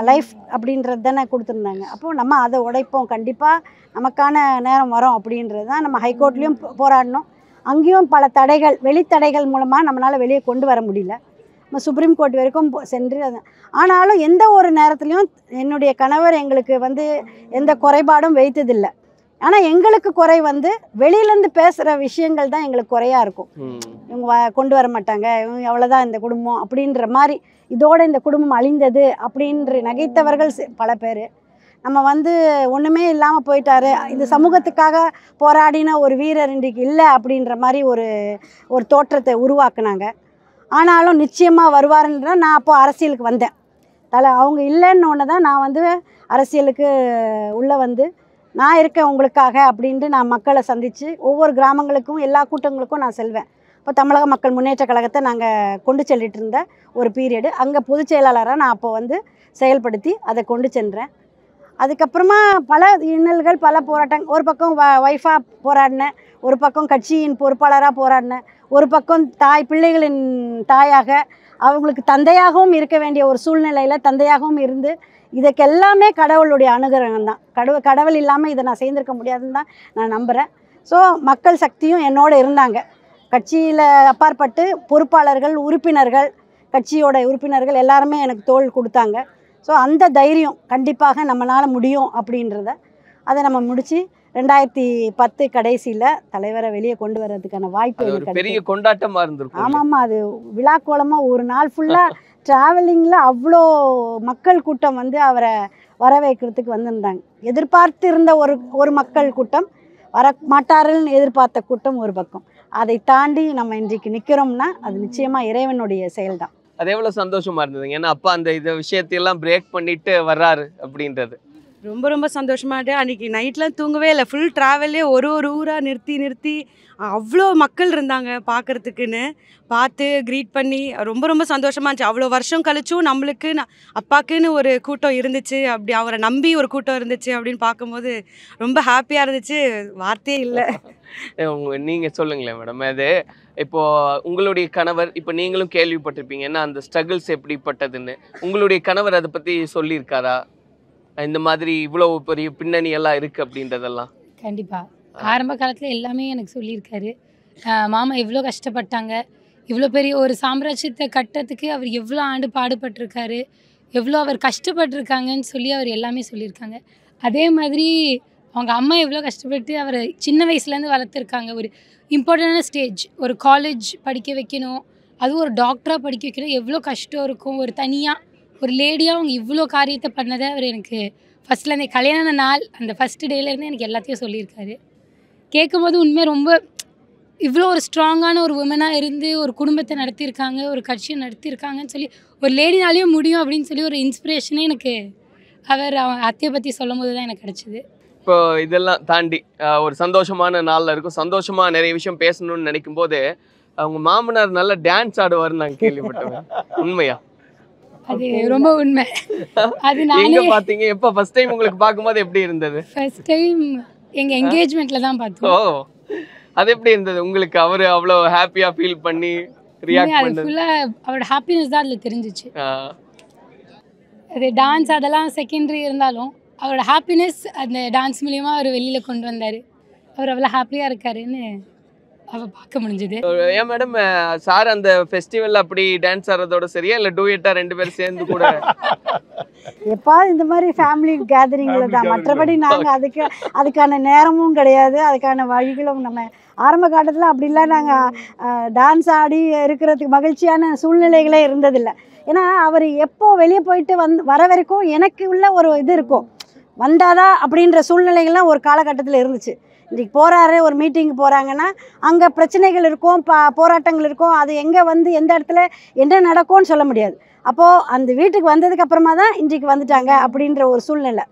லைஃப் அப்படின்றது தானே கொடுத்துருந்தாங்க. அப்போது நம்ம அதை உடைப்போம், கண்டிப்பாக நமக்கான நேரம் வரும் அப்படின்றது தான். நம்ம ஹைகோர்ட்லேயும் போராடினோம், அங்கேயும் பல தடைகள், வெளித்தடைகள் மூலமாக நம்மளால் வெளியே கொண்டு வர முடியல. நம்ம சுப்ரீம் கோர்ட் வரைக்கும் சென்று ஆனாலும் எந்த ஒரு நேரத்துலையும் என்னுடைய கணவர் எங்களுக்கு வந்து எந்த குறைபாடும் வைத்ததில்லை. ஆனால் எங்களுக்கு குறை வந்து வெளியிலேருந்து பேசுகிற விஷயங்கள் தான் எங்களுக்கு குறையாக இருக்கும். இவங்க கொண்டு வர மாட்டாங்க, இவங்க எவ்வளோதான் இந்த குடும்பம் அப்படின்ற மாதிரி, இதோட இந்த குடும்பம் அழிந்தது அப்படின்ற நகைத்தவர்கள் பல பேர். நம்ம வந்து ஒன்றுமே இல்லாமல் போயிட்டாரு, இந்த சமூகத்துக்காக போராடின ஒரு வீரர் இன்றைக்கு இல்லை அப்படின்ற மாதிரி ஒரு தோற்றத்தை உருவாக்குனாங்க. ஆனாலும் நிச்சயமாக வருவாருன்ற நான் அப்போ அரசியலுக்கு வந்தேன். அவங்க இல்லைன்னு தான் நான் வந்து அரசியலுக்கு உள்ளே வந்து நான் இருக்கேன் உங்களுக்காக அப்படின்ட்டு நான் மக்களை சந்தித்து ஒவ்வொரு கிராமங்களுக்கும் எல்லா கூட்டங்களுக்கும் நான் செல்வேன். இப்போ தமிழக மக்கள் முன்னேற்ற கழகத்தை நாங்கள் கொண்டு செல்லிட்டு இருந்த ஒரு பீரியடு, அங்கே பொதுச் செயலாளராக நான் அப்போ வந்து செயல்படுத்தி அதை கொண்டு சென்றேன். அதுக்கப்புறமா பல இன்னல்கள், பல போராட்டங்கள். ஒரு பக்கம் ஒய்ஃபாக போராடினேன், ஒரு பக்கம் கட்சியின் பொறுப்பாளராக போராடினேன், ஒரு பக்கம் பிள்ளைகளின் தாயாக அவங்களுக்கு தந்தையாகவும் இருக்க வேண்டிய ஒரு சூழ்நிலையில் தந்தையாகவும் இருந்து, இதுக்கெல்லாமே கடவுளுடைய அனுகிரகம் தான். கடவுள் இல்லாமல் இதை நான் செய்திருக்க முடியாதுன்னு தான் நான் நம்புகிறேன். ஸோ மக்கள் சக்தியும் என்னோட இருந்தாங்க. கட்சியில் அப்பாற்பட்டு பொறுப்பாளர்கள், உறுப்பினர்கள், கட்சியோட உறுப்பினர்கள் எல்லாருமே எனக்கு தோள் கொடுத்தாங்க. ஸோ அந்த தைரியம் கண்டிப்பாக நம்மளால் முடியும் அப்படின்றத அதை நம்ம முடித்து 2010 கடைசியில் தலைவரை வெளியே கொண்டு வர்றதுக்கான வாய்ப்பு பெரிய கொண்டாட்டமாக இருந்திருக்கும். ஆமாம், அது விழாக்கோலமாக ஒரு நாள் ஃபுல்லாக ட்ராவலிங்கில் அவ்வளோ மக்கள் கூட்டம் வந்து அவரை வரவேற்கிறதுக்கு வந்திருந்தாங்க. எதிர்பார்த்து இருந்த ஒரு மக்கள் கூட்டம், வர மாட்டார்கள்னு எதிர்பார்த்த கூட்டம் ஒரு பக்கம். அதை தாண்டி நம்ம இன்றைக்கு நிற்கிறோம்னா அது நிச்சயமாக இறைவனுடைய செயல்தான். அது எவ்வளோ சந்தோஷமாக இருந்ததுங்க. ஏன்னா அப்பா அந்த விஷயத்தையெல்லாம் பிரேக் பண்ணிட்டு வர்றாரு அப்படின்றது ரொம்ப ரொம்ப சந்தோஷமாகிட்டு. அன்றைக்கி நைட்லாம் தூங்கவே இல்லை, ஃபுல் ட்ராவல்லே ஒரு ஊராக நிறுத்தி அவ்வளோ மக்கள் இருந்தாங்க பார்க்குறதுக்குன்னு. பார்த்து க்ரீட் பண்ணி ரொம்ப ரொம்ப சந்தோஷமாக இருந்துச்சு. அவ்வளோ வருஷம் கழிச்சும் நம்மளுக்கு அப்பாக்குன்னு ஒரு கூட்டம் இருந்துச்சு, அப்படி அவரை நம்பி ஒரு கூட்டம் இருந்துச்சு அப்படின்னு பார்க்கும்போது ரொம்ப ஹாப்பியாக இருந்துச்சு, வார்த்தையே இல்லை. நீங்கள் சொல்லுங்களேன் மேடம். அது இப்போது உங்களுடைய கணவர், இப்போ நீங்களும் கேள்விப்பட்டிருப்பீங்க ஏன்னா அந்த ஸ்ட்ரகிள்ஸ் எப்படிப்பட்டதுன்னு. உங்களுடைய கணவர் அதை பற்றி சொல்லியிருக்காரா, இந்த மாதிரி இவ்வளோ பெரிய பின்னணி எல்லாம் இருக்குது அப்படின்றதெல்லாம்? கண்டிப்பாக ஆரம்ப காலத்தில் எல்லாமே எனக்கு சொல்லியிருக்காரு. மாமா எவ்வளோ கஷ்டப்பட்டாங்க, இவ்வளோ பெரிய ஒரு சாம்ராஜ்யத்தை கட்டுறதுக்கு அவர் எவ்வளோ ஆண்டு பாடுபட்டிருக்காரு, எவ்வளோ அவர் கஷ்டப்பட்டிருக்காங்கன்னு சொல்லி அவர் எல்லாமே சொல்லியிருக்காங்க. அதே மாதிரி அவங்க அம்மா எவ்வளோ கஷ்டப்பட்டு அவரை சின்ன வயசுலேருந்து வளர்த்துருக்காங்க. ஒரு இம்பார்ட்டண்டான ஸ்டேஜ், ஒரு காலேஜ் படிக்க வைக்கணும், அதுவும் ஒரு டாக்டராக படிக்க வைக்கணும், எவ்வளோ கஷ்டம் இருக்கும். ஒரு தனியாக ஒரு லேடியாக அவங்க இவ்வளோ காரியத்தை பண்ணதை அவர் எனக்கு ஃபஸ்ட்டில் அந்த கல்யாண நாள் அந்த ஃபஸ்ட்டு டேலேருந்து எனக்கு எல்லாத்தையும் சொல்லியிருக்காரு. கேட்கும்போது உண்மையாக ரொம்ப இவ்வளோ ஒரு ஸ்ட்ராங்கான ஒரு உமனாக இருந்து ஒரு குடும்பத்தை நடத்தியிருக்காங்க, ஒரு கட்சியை நடத்தியிருக்காங்கன்னு சொல்லி ஒரு லேடினாலேயும் முடியும் அப்படின்னு சொல்லி ஒரு இன்ஸ்பிரேஷனே எனக்கு அவர் அத்தையை பற்றி சொல்லும் போது தான் எனக்கு கிடச்சிது. இப்போ இதெல்லாம் தாண்டி ஒரு சந்தோஷமான நாளில் இருக்கும், சந்தோஷமாக நிறைய விஷயம் பேசணும்னு நினைக்கும் போது அவங்க மாமனார் நல்லா டான்ஸ் ஆடுவார்னு நாங்கள் கேள்விப்பட்டோம். உண்மையா? அது ரொம்ப உண்மை. அது நானே பார்த்தீங்க. எப்போ ஃபர்ஸ்ட் டைம் உங்களுக்கு பார்க்கும்போது எப்படி இருந்தது? ஃபர்ஸ்ட் டைம் எங்கள் என்கேஜ்மெண்ட்டில் தான் பார்த்தோம். ஓ, அது எப்படி இருந்தது உங்களுக்கு? அவர் அவ்வளோ ஹாப்பியாக ஃபீல் பண்ணி ரியாக்ட் பண்ணது? ஃபுல்லாக அவரோட ஹாப்பினஸ் தான் அதில் தெரிஞ்சிச்சு. அது டான்ஸ் அதெல்லாம் செகண்டரி இருந்தாலும் அவரோட ஹாப்பினஸ் அந்த டான்ஸ் மூலியமாக அவர் வெளியில் கொண்டு வந்தார். அவர் அவ்வளோ ஹாப்பியாக இருக்காருன்னு அவள் பார்க்க முடிஞ்சது. ஏன் மேடம் சார் அந்த ஃபெஸ்டிவல் அப்படி டான்ஸ் ஆடுறதோட சரியா இல்லை டூயட்டா ரெண்டு பேரும் சேர்ந்து கூட? எப்பாவது இந்த மாதிரி ஃபேமிலி கேதரிங்கில் தான், மற்றபடி நாங்கள் அதுக்கான நேரமும் கிடையாது, அதுக்கான வழிகளும் நம்ம ஆரம்ப காலத்தில் அப்படிலாம் நாங்கள் டான்ஸ் ஆடி இருக்கிறதுக்கு மகிழ்ச்சியான சூழ்நிலைகளே இருந்ததில்லை. ஏன்னா அவர் எப்போ வெளியே போயிட்டு வர வரைக்கும் எனக்கு உள்ள ஒரு இது இருக்கும், வந்தாதா அப்படின்ற சூழ்நிலைகள்லாம் ஒரு காலகட்டத்தில் இருந்துச்சு. இன்றைக்கி போகிறாரு, ஒரு மீட்டிங்கு போகிறாங்கன்னா அங்கே பிரச்சனைகள் இருக்கும், போராட்டங்கள் இருக்கும், அது எங்கே வந்து எந்த இடத்துல என்ன நடக்கும்னு சொல்ல முடியாது. அப்போது அந்த வீட்டுக்கு வந்ததுக்கு அப்புறமா தான் இன்றைக்கு வந்துட்டாங்க அப்படின்ற ஒரு சூழ்நிலை.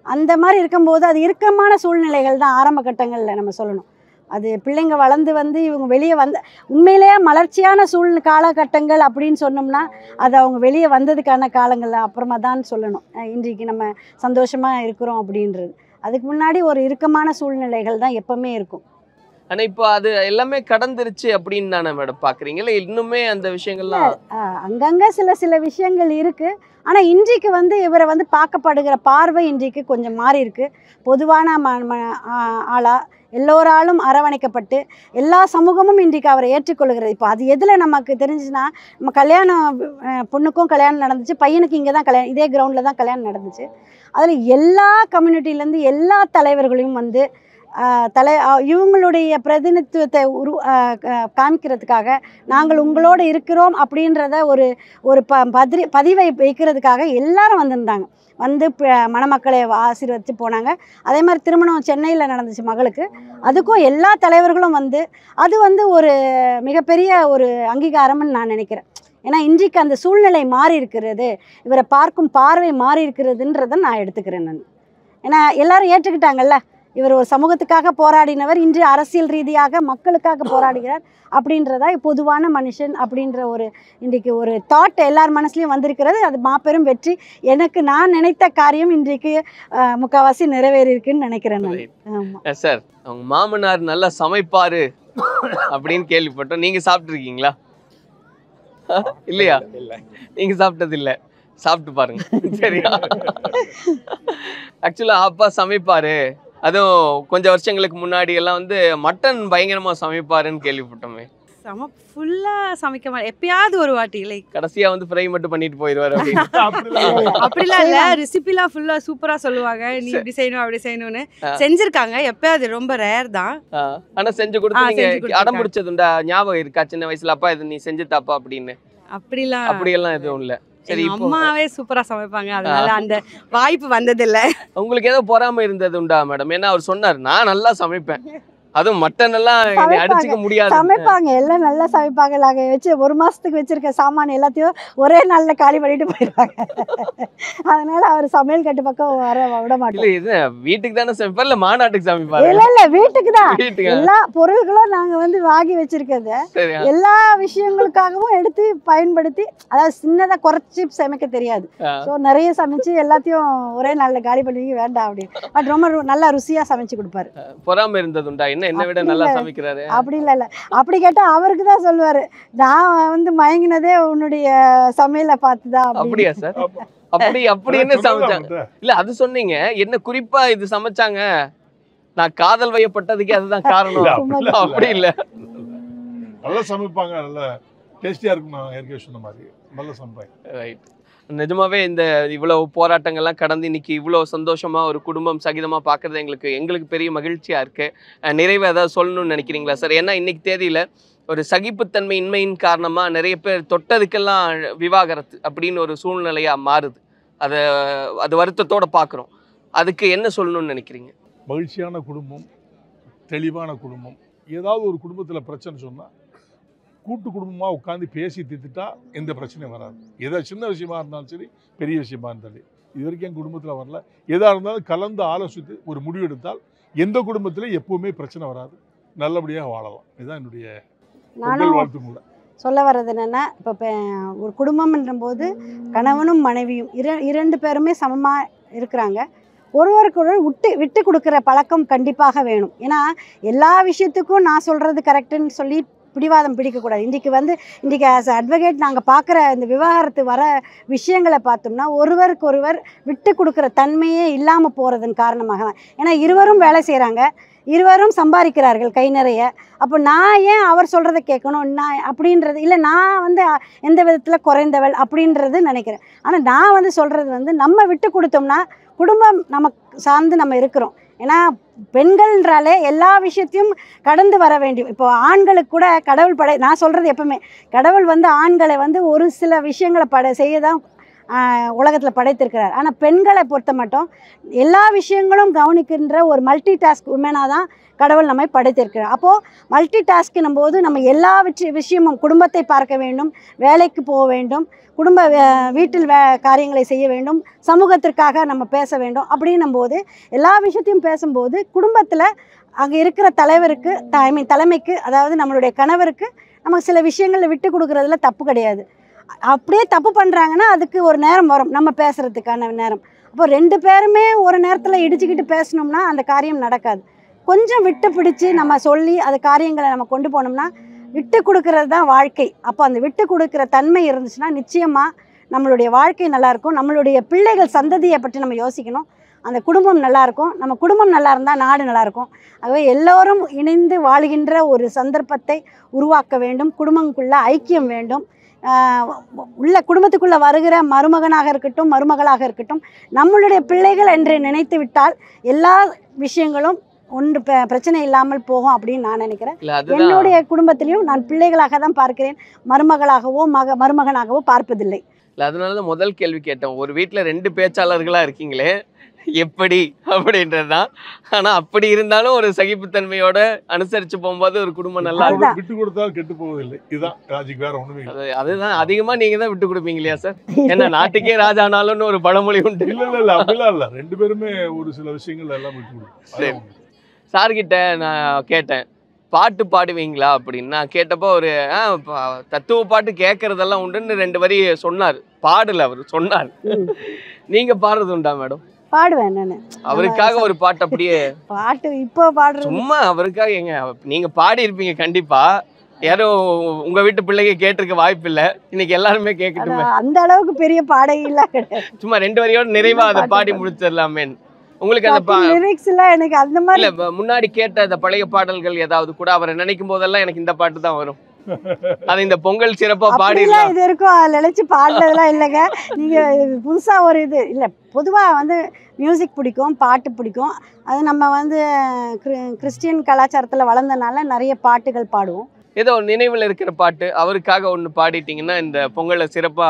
அந்த மாதிரி இருக்கும்போது அது இறுக்கமான சூழ்நிலைகள் தான் ஆரம்ப கட்டங்களில் நம்ம சொல்லணும். அது பிள்ளைங்க வளர்ந்து வந்து இவங்க வெளியே உண்மையிலேயே மலர்ச்சியான காலகட்டங்கள் அப்படின்னு சொன்னோம்னா அது அவங்க வெளியே வந்ததுக்கான காலங்கள் அப்புறமா தான் சொல்லணும். இன்றைக்கு நம்ம சந்தோஷமாக இருக்கிறோம் அப்படின்றது அதுக்கு முன்னாடி ஒரு இறுக்கமான சூழ்நிலைகள் தான் எப்பவுமே இருக்கும். ஆனால் இப்போ அது எல்லாமே கடந்துருச்சு அப்படின்னு தானே மேடம் பார்க்குறீங்க, இல்லை இன்னுமே அந்த விஷயங்கள்லாம்? அங்கங்கே சில விஷயங்கள் இருக்குது. ஆனால் இன்றைக்கு வந்து இவரை வந்து பார்க்கப்படுகிற பார்வை இன்றைக்கு கொஞ்சம் மாறி இருக்கு. பொதுவான ஆளாக எல்லோராலும் அரவணைக்கப்பட்டு எல்லா சமூகமும் இன்றைக்கு அவரை ஏற்றுக்கொள்கிறது. இப்போ அது எதில் நமக்கு தெரிஞ்சுன்னா, நம்ம கல்யாணம் பொண்ணுக்கும் கல்யாணம் நடந்துச்சு, பையனுக்கு இங்கே தான் கல்யாணம், இதே கிரவுண்டில் தான் கல்யாணம் நடந்துச்சு. அதில் எல்லா கம்யூனிட்டிலேருந்து எல்லா தலைவர்களையும் வந்து இவங்களுடைய பிரதிநிதித்துவத்தை காமிக்கிறதுக்காக நாங்கள் உங்களோடு இருக்கிறோம் அப்படின்றத ஒரு பதிவை வைக்கிறதுக்காக எல்லாரும் வந்திருந்தாங்க. வந்து மணமக்களை ஆசீர்வதித்து போனாங்க. அதே மாதிரி திருமணம் சென்னையில் நடந்துச்சு மகளுக்கு, அதுக்கும் எல்லா தலைவர்களும் வந்து அது வந்து ஒரு மிகப்பெரிய ஒரு அங்கீகாரம்னு நான் நினைக்கிறேன். ஏன்னா இன்றைக்கு அந்த சூழ்நிலை மாறி இருக்கிறது, இவரை பார்க்கும் பார்வை மாறி இருக்கிறதுன்றதை நான் எடுத்துக்கிறேன் நான். ஏன்னா எல்லாரும் ஏற்றுக்கிட்டாங்கல்ல, இவர் ஒரு சமூகத்துக்காக போராடினவர், இன்று அரசியல் ரீதியாக மக்களுக்காக போராடுகிறார் அப்படின்றதா பொதுவான மனுஷன் அப்படின்ற ஒரு இன்றைக்கு ஒரு தாட் எல்லார் மனசுலையும் வந்திருக்கிறது. அது மாபெரும் வெற்றி. எனக்கு நான் நினைத்த காரியம் இன்றைக்கு முக்கால்வாசி நிறைவேறியிருக்குன்னு நினைக்கிறேன் நான். ஆமாம் சார், அவங்க மாமனார் நல்லா சமைப்பாரு அப்படின்னு கேள்விப்பட்டோம். நீங்கள் சாப்பிட்ருக்கீங்களா? இல்லையா? நீங்கள் சாப்பிட்டது இல்லை, சாப்பிட்டு பாருங்க சரியா? ஆக்சுவலாக அப்பா சமைப்பாரு, அதுவும் கொஞ்சம் வருஷங்களுக்கு முன்னாடி எல்லாம் வந்து மட்டன் பயங்கரமாக சமைப்பாருன்னு கேள்விப்பட்டோமே. ஃபுல்லாக சமைக்க மாட்டேன், எப்பயாவது ஒரு வாட்டி. லைக் கடைசியாக வந்து ஃப்ரை மட்டும் பண்ணிட்டு போயிடுவார் அப்படிலாம் இல்லை. ரெசிபிலாம் ஃபுல்லாக சூப்பராக சொல்லுவாங்க, நீ இப்படி செய்யணும் அப்படி செய்யணும்னு. செஞ்சுருக்காங்க, எப்பயாவது, ரொம்ப ரேர் தான். ஆனால் செஞ்சு கொடுத்து நீங்கள் அடம் பிடிச்சதுண்டா? ஞாபகம் இருக்கா சின்ன வயசுல அப்பா இது நீ செஞ்சு தாப்பா அப்படின்னு? அப்படியெல்லாம் எதுவும் இல்லை. சரி, அம்மாவே சூப்பரா சமைப்பாங்க, அதனால அந்த வாய்ப்பு வந்ததில்ல. உங்களுக்கு ஏதோ பொறாம இருந்தது உண்டா மேடம்? ஏன்னா அவர் சொன்னார் நான் நல்லா சமைப்பேன், அதுவும் மட்டன் எல்லாம் அடிச்சுக்க முடியாது. சமைப்பாங்க, எல்லாம் நல்லா சமைப்பாங்க. நாங்கள் வச்சு 1 மாசத்துக்கு வச்சிருக்க சாமான் எல்லாத்தையும் ஒரே நாளில் காலி பண்ணிட்டு போயிடுவாங்க. அதனால அவர் சமையல் கட்டு பக்கம் வர விட மாட்டோம். இது வீட்டுக்கு தானே சமைப்பார், இல்லை மாநாட்டுக்கு சமைப்பாரு? இல்ல வீட்டுக்கு தான். எல்லா பொருள்களும் நாங்க வந்து வாங்கி வச்சிருக்கிறது எல்லா விஷயங்களுக்காகவும் எடுத்து பயன்படுத்தி, அதாவது சின்னதா குறைச்சி சமைக்க தெரியாது. ஸோ நிறைய சமைச்சு எல்லாத்தையும் ஒரே நாளில் காலி பண்ணி வேண்டாம் அப்படின்னு. பட் ரொம்ப நல்லா ருசியா சமைச்சு கொடுப்பாரு. பொறாம இருந்ததுண்டா? என்ன விட நல்லா சமைக்கிறாரு அப்படி இல்ல. அப்படி கேட்டா அவருக்கு தான் சொல்லுவாரு, நான் வந்து மயங்கினதே உன்னுடைய சமையலை பார்த்துதான். அப்படியா சார்? அப்படி என்ன சமைச்சாங்க? இல்ல அது சொன்னீங்க, என்ன குறிப்பா இது சமைச்சாங்க, நான் காதல் வயப்பட்டதுக்கு அதுதான் காரணம். அப்படி இல்ல, நல்லா சமைப்பாங்க, நல்லா டேஸ்டியா இருக்கும். நான் ஏற்கனவே சொன்ன மாதிரி நல்லா சமைப்பாங்க. ரைட். நிஜமாவே இந்த இவ்வளவு போராட்டங்கள்லாம் கடந்து இன்னைக்கு இவ்வளோ சந்தோஷமா ஒரு குடும்பம் சகிதமா பார்க்கறது எங்களுக்கு பெரிய மகிழ்ச்சியா இருக்கு. நிறைவே ஏதாவது சொல்லணும்னு நினைக்கிறீங்களா சார்? ஏன்னா இன்னைக்கு தேதியில ஒரு சகிப்புத்தன்மை இன்மையின் காரணமா நிறைய பேர் தொட்டதுக்கெல்லாம் விவாகரத்து அப்படின்னு ஒரு சூழ்நிலையா மாறுது. அது வருத்தத்தோட பார்க்குறோம். அதுக்கு என்ன சொல்லணும்னு நினைக்கிறீங்க? மகிழ்ச்சியான குடும்பம், தெளிவான குடும்பம். ஏதாவது ஒரு குடும்பத்தில் பிரச்சனை சொன்னால் கூட்டு குடும்பமாக உட்காந்து பேசி தீர்த்துட்டா எந்த பிரச்சனையும் வராது. ஏதாவது சின்ன விஷயமா இருந்தாலும் சரி, பெரிய விஷயமா இருந்தாலும். இது வரைக்கும் என் குடும்பத்தில் வரல. எதாக இருந்தாலும் கலந்து ஆலோசித்து ஒரு முடிவு எடுத்தால் எந்த குடும்பத்திலையும் எப்பவுமே பிரச்சனை வராது, நல்லபடியாக வாழலாம். இதுதான் என்னுடைய வாழ்த்துக்கள். சொல்ல வர்றது என்னென்னா, இப்போ ஒரு குடும்பம்ன்ற போது கணவனும் மனைவியும் இரண்டு பேருமே சமமாக இருக்கிறாங்க. ஒருவருக்கு விட்டு கொடுக்குற பழக்கம் கண்டிப்பாக வேணும். ஏன்னா எல்லா விஷயத்துக்கும் நான் சொல்கிறது கரெக்டுன்னு சொல்லி பிடிவாதம் பிடிக்கக்கூடாது. இன்றைக்கி ஆஸ் அட்வொகேட் நாங்கள் பார்க்குற இந்த விவாகரத்து வர விஷயங்களை பார்த்தோம்னா ஒருவருக்கொருவர் விட்டு கொடுக்குற தன்மையே இல்லாமல் போகிறதன் காரணமாக தான். ஏன்னா இருவரும் வேலை செய்கிறாங்க, இருவரும் சம்பாதிக்கிறார்கள் கை நிறைய. அப்போ நான் ஏன் அவர் சொல்கிறத கேட்கணும் அப்படின்றது இல்லை, நான் எந்த விதத்தில் குறைந்தவள் அப்படின்றது நினைக்கிறேன். ஆனால் நான் சொல்கிறது நம்ம விட்டு கொடுத்தோம்னா குடும்பம் நமக்கு சார்ந்து நம்ம இருக்கிறோம். ஏன்னா பெண்கள்ன்றாலே எல்லா விஷயத்தையும் கடந்து வர வேண்டும். இப்போ ஆண்களுக்கு கூட கடவுள் நான் சொல்கிறது எப்பவுமே, கடவுள் ஆண்களை ஒரு சில விஷயங்களை செய்ய தான் உலகத்தில் படைத்திருக்கிறார். ஆனால் பெண்களை பொறுத்த மட்டும் எல்லா விஷயங்களும் கவனிக்கின்ற ஒரு மல்டி டாஸ்க் உமனாக தான் கடவுள் நம்மை படைத்திருக்கிறார். அப்போது மல்டி டாஸ்கினும் போது நம்ம எல்லா விஷயமும் குடும்பத்தை பார்க்க வேண்டும், வேலைக்கு போக வேண்டும், வீட்டில் காரியங்களை செய்ய வேண்டும், சமூகத்திற்காக நம்ம பேச வேண்டும். அப்படின்னும் போது எல்லா விஷயத்தையும் பேசும்போது குடும்பத்தில் அங்கே இருக்கிற தலைமைக்கு, அதாவது நம்மளுடைய கணவருக்கு நமக்கு சில விஷயங்களை விட்டு கொடுக்குறதுல தப்பு கிடையாது. அப்படியே தப்பு பண்ணுறாங்கன்னா அதுக்கு ஒரு நேரம் வரும், நம்ம பேசுகிறதுக்கான நேரம். அப்போ 2 பேருமே ஒரு நேரத்தில் இடிச்சுக்கிட்டு பேசணும்னா அந்த காரியம் நடக்காது. கொஞ்சம் விட்டு பிடிச்சி நம்ம சொல்லி அது காரியங்களை நம்ம கொண்டு போனோம்னா, விட்டு கொடுக்கறது தான் வாழ்க்கை. அப்போ அந்த விட்டு கொடுக்குற தன்மை இருந்துச்சுன்னா நிச்சயமாக நம்மளுடைய வாழ்க்கை நல்லாயிருக்கும். நம்மளுடைய பிள்ளைகள் சந்ததியை பற்றி நம்ம யோசிக்கணும். அந்த குடும்பம் நல்லாயிருக்கும். நம்ம குடும்பம் நல்லா இருந்தால் நாடு நல்லாயிருக்கும். ஆகவே எல்லோரும் இணைந்து வாழுகின்ற ஒரு சந்தர்ப்பத்தை உருவாக்க வேண்டும். குடும்பங்களுக்குள்ள ஐக்கியம் வேண்டும். உள்ள குடும்பத்துக்குள்ளே வருகிற மருமகனாக இருக்கட்டும், மருமகளாக இருக்கட்டும், நம்மளுடைய பிள்ளைகள் என்று நினைத்து விட்டால் எல்லா விஷயங்களும் ஒன்று பிரச்சனை இல்லாமல் போகும் அப்படின்னு நான் நினைக்கிறேன். என்னுடைய குடும்பத்திலையும் நான் பிள்ளைகளாக தான் பார்க்கிறேன், மருமகளாகவோ மருமகனாகவோ பார்ப்பதில்லை. இல்லை, அதனால தான் முதல் கேள்வி கேட்டேன். ஒரு வீட்டில் 2 பேச்சாளர்களாக இருக்கீங்களே எப்படி அப்படின்றது தான். ஆனால் அப்படி இருந்தாலும் ஒரு சகிப்புத்தன்மையோட அனுசரித்து போகும்போது ஒரு குடும்பம் நல்லா இருக்கும். விட்டு கொடுத்தாலும் கெட்டு போவதில்லை. இதுதான் ராஜிக்கு, வேற ஒண்ணுமே இல்லை. அதுதான் அதிகமாக நீங்கள் தான் விட்டு கொடுப்பீங்க இல்லையா சார்? ஏன்னா நாட்டுக்கே ராஜானாலும்னு ஒரு பழமொழி உண்டு. இல்லை அப்படிலாம் இல்லை. 2 பேருமே ஒரு சில விஷயங்கள் எல்லாம் விட்டு கொடுப்போம். சரி, சார்கிட்ட நான் கேட்டேன், பாட்டு பாடுவீங்களா அப்படின்னு. நான் கேட்டப்போ ஒரு தத்துவ பாட்டு கேட்கறதெல்லாம் உண்டுன்னு 2 வரி சொன்னார். பாடல அவர் சொன்னார். நீங்க பாடுறது உண்டா மேடம்? பாடுவேன் நான். அவருக்காக ஒரு பாட்டு அப்படியே பாட்டு இப்போ பாடுறது சும்மா அவருக்காக. எங்க நீங்க பாடி இருப்பீங்க கண்டிப்பா. யாரும் உங்க வீட்டு பிள்ளைங்க கேட்டிருக்க வாய்ப்பு இல்லை. இன்னைக்கு எல்லாருமே கேட்கட்டுமே. அந்த அளவுக்கு பெரிய பாடகி இல்ல கிடையாது. சும்மா 2 வரியோட நிறைவா அதை பாடி முடிச்சிடலாமே. உங்களுக்கு அந்த லிரிக்ஸ் எல்லாம் எனக்கு அந்த மாதிரி இல்ல. முன்னாடி கேட்ட அந்த பழைய பாடல்கள் ஏதாவது கூட அவரை நினைக்கும் போதெல்லாம் எனக்கு இந்த பாட்டு தான் வரும். அது இந்த பொங்கல் சிறப்பா பாடிடலாம். இது இருக்கும், அதில் நினைச்சு பாடுறதுலாம் இல்லைங்க. நீங்க புதுசா ஒரு இது இல்லை. பொதுவாக வந்து மியூசிக் பிடிக்கும், பாட்டு பிடிக்கும். அது நம்ம வந்து கிறிஸ்டியன் கலாச்சாரத்தில் வளர்ந்தனால நிறைய பாட்டுகள் பாடுவோம். ஏதோ நினைவில் இருக்கிற பாட்டு அவருக்காக ஒன்று பாடிட்டீங்கன்னா இந்த பொங்கலை சிறப்பா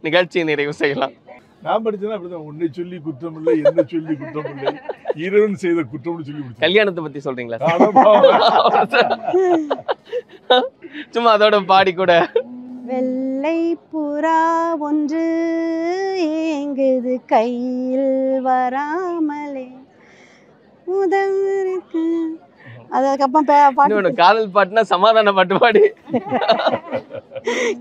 நிகழ்ச்சியை நிறைவு செய்யலாம். நான் படிச்சேன்னா அப்படிதான். உன்னை சொல்லி குற்றம் இல்லை, என்ன சொல்லி குற்றம் இல்லை, இறைவன் செய்த குற்றம்னு சொல்லி முடிச்சேன். கல்யாணத்தை பத்தி சொல்றீங்களா? சும்மா அதோட பாடி கூட. வெள்ளை புறா ஒன்று ஏங்குது கையில் வராமலே உதவிருக்கு. அதுக்கப்புறம் காதல் பாட்டுனா சமாதான பாட்டு பாடி.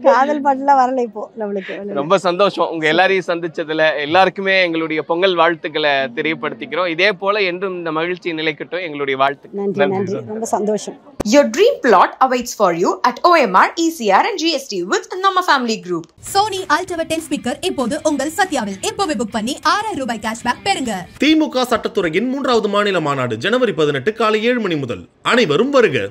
காதல் பாட்டுலாம் வரல இப்போ நம்மளுக்கு. ரொம்ப சந்தோஷம் உங்க எல்லாரையும் சந்திச்சதுல. எல்லாருக்குமே எங்களுடைய பொங்கல் வாழ்த்துக்களை தெரியப்படுத்திக்கிறோம். இதே போல என்றும் இந்த மகிழ்ச்சி நிலைக்கட்டும். எங்களுடைய வாழ்த்து. நன்றி நன்றி, ரொம்ப சந்தோஷம். Your dream plot awaits for you at OMR, ECR and GST with Nama Family Group. Sony Ultimate 10 speaker இப்போது உங்கள் சத்யாவில். இப்போவே புக் பண்ணி 6000 ரூபாய் கேஷ்பேக் பெறுங்க. திமுக சட்டத்துறையின் 3வது மாநில மாநாடு ஜனவரி 18 காலை 7 மணி முதல். அனைவரும் வருக.